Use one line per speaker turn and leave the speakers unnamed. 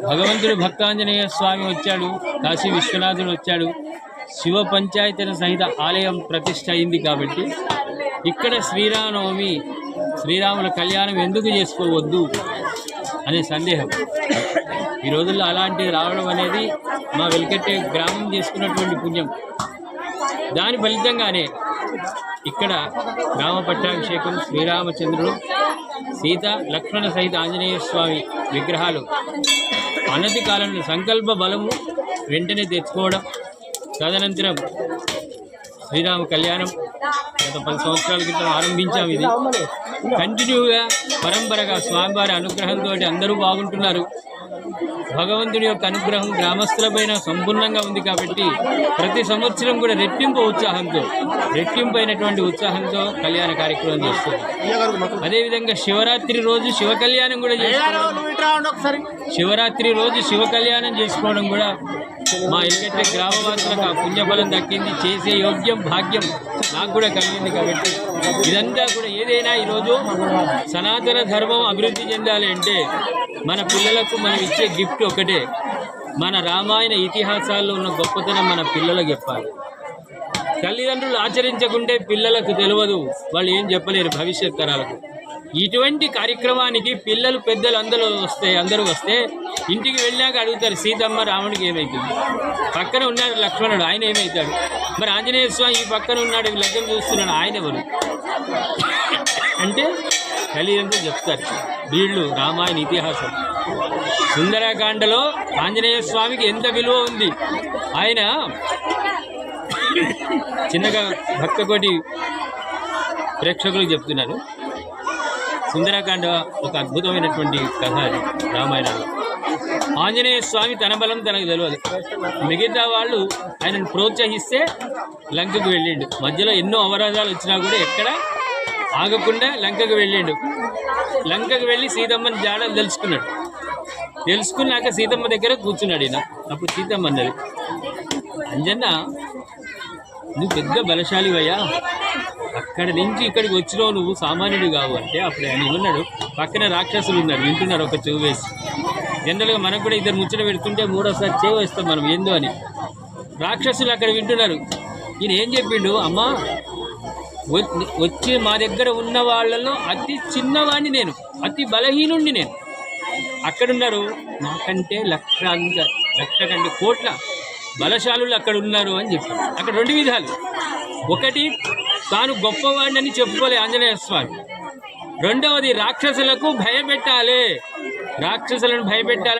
భగవంతుడు భక్తాంజనేయ స్వామి వచ్చాడు, కాశీ విశ్వనాథుడు వచ్చాడు, శివ పంచాయతన సహిత ఆలయం ప్రతిష్ఠ అయింది. కాబట్టి ఇక్కడ శ్రీరామనవమి, శ్రీరాముల కళ్యాణం ఎందుకు చేసుకోవద్దు అనే సందేహం. ఈ రోజుల్లో అలాంటిది రావడం అనేది మా వెలికట్టే గ్రామం చేసుకున్నటువంటి పుణ్యం. దాని ఫలితంగానే ఇక్కడ రామ పట్టాభిషేకం, శ్రీరామచంద్రుడు, సీత లక్ష్మణ సహిత ఆంజనేయ స్వామి విగ్రహాలు అనతి కాలంలో సంకల్ప బలము వెంటనే తెచ్చుకోవడం, తదనంతరం శ్రీరామ కళ్యాణం గత 10 సంవత్సరాల క్రితం ఆరంభించాము. ఇది కంటిన్యూగా పరంపరగా స్వామివారి అనుగ్రహంతో అందరూ బాగుంటున్నారు. భగవంతుడి యొక్క అనుగ్రహం గ్రామస్తులపైన సంపూర్ణంగా ఉంది. కాబట్టి ప్రతి సంవత్సరం కూడా రెట్టింపైనటువంటి ఉత్సాహంతో కళ్యాణ కార్యక్రమం చేస్తుంది. అదేవిధంగా శివరాత్రి రోజు శివ కళ్యాణం కూడా చేసుకోవడం, శివరాత్రి రోజు శివ కళ్యాణం చేసుకోవడం కూడా మా ఎలిగట్టే గ్రామవాసులకు ఆ పుణ్యఫలం దక్కింది. చేసే యోగ్యం భాగ్యం నాకు కూడా కలిగింది. కాబట్టి ఇదంతా కూడా ఏదైనా ఈరోజు సనాతన ధర్మం అభివృద్ధి చెందాలి అంటే మన పిల్లలకు మనం ఇచ్చే గిఫ్ట్ ఒకటే. మన రామాయణ ఇతిహాసాల్లో ఉన్న గొప్పతనం మన పిల్లలకు చెప్పాలి. తల్లిదండ్రులు ఆచరించకుంటే పిల్లలకు తెలియదు, వాళ్ళు ఏం చెప్పలేరు భవిష్యత్ తరాలకు. ఇటువంటి కార్యక్రమానికి పిల్లలు పెద్దలు అందరూ వస్తే ఇంటికి వెళ్ళాక అడుగుతారు, సీతమ్మ రాముడికి ఏమవుతుంది, పక్కన ఉన్నాడు లక్ష్మణుడు ఆయన ఏమవుతాడు, మరి ఆంజనేయ స్వామి ఈ పక్కన ఉన్నాడు లగ్గం చూస్తున్నాడు ఆయన ఎవరు అంటే తల్లిదండ్రులు చెప్తారు. వీళ్ళు రామాయణ ఇతిహాసం. సుందరకాండలో ఆంజనేయ స్వామికి ఎంత విలువ ఉంది. ఆయన చిన్నగా భక్తకోటి ప్రేక్షకులకు చెప్తున్నారు. సుందరకాండ ఒక అద్భుతమైనటువంటి కథ. అది రామాయణంలో ఆంజనేయ స్వామి తన బలం తనకు తెలియదు. మిగతా వాళ్ళు ఆయనను ప్రోత్సహిస్తే లంకకు వెళ్ళిండు. మధ్యలో ఎన్నో అవరోధాలు వచ్చినా కూడా ఎక్కడ ఆగకుండా లంకకు వెళ్ళిండు. లంకకు వెళ్ళి సీతమ్మని జాడలు తెలుసుకున్నాక సీతమ్మ దగ్గర కూర్చున్నాడు ఈయన. అప్పుడు సీతమ్మ అన్నది, అంజన్న నువ్వు పెద్ద బలశాలివయ్యా, అక్కడి నుంచి ఇక్కడికి వచ్చినావు, నువ్వు సామాన్యుడు కావు అంటే అప్పుడు ఆయన ఉన్నాడు. పక్కన రాక్షసులు ఉన్నారు, వింటున్నారు ఒక చెవు వేసి. జనరల్గా మనకు కూడా ఇద్దరు ముచ్చట పెడుతుంటే మూడోసారి చెవు వేస్తాం మనం ఏందో అని. రాక్షసులు అక్కడ వింటున్నారు. ఈయన ఏం చెప్పిండు, అమ్మా వచ్చి మా దగ్గర ఉన్న వాళ్ళలో అతి చిన్నవాడిని నేను, అతి బలహీనుండి నేను. అక్కడున్నారు నాకంటే లక్ష కంటే కోట్ల బలశాలులు అక్కడ ఉన్నారు అని చెప్పారు. అక్కడ 2 విధాలు. ఒకటి, తాను గొప్పవాడిని చెప్పుకోలే ఆంజనేయ స్వామి. రెండవది, రాక్షసులను భయపెట్టాలి.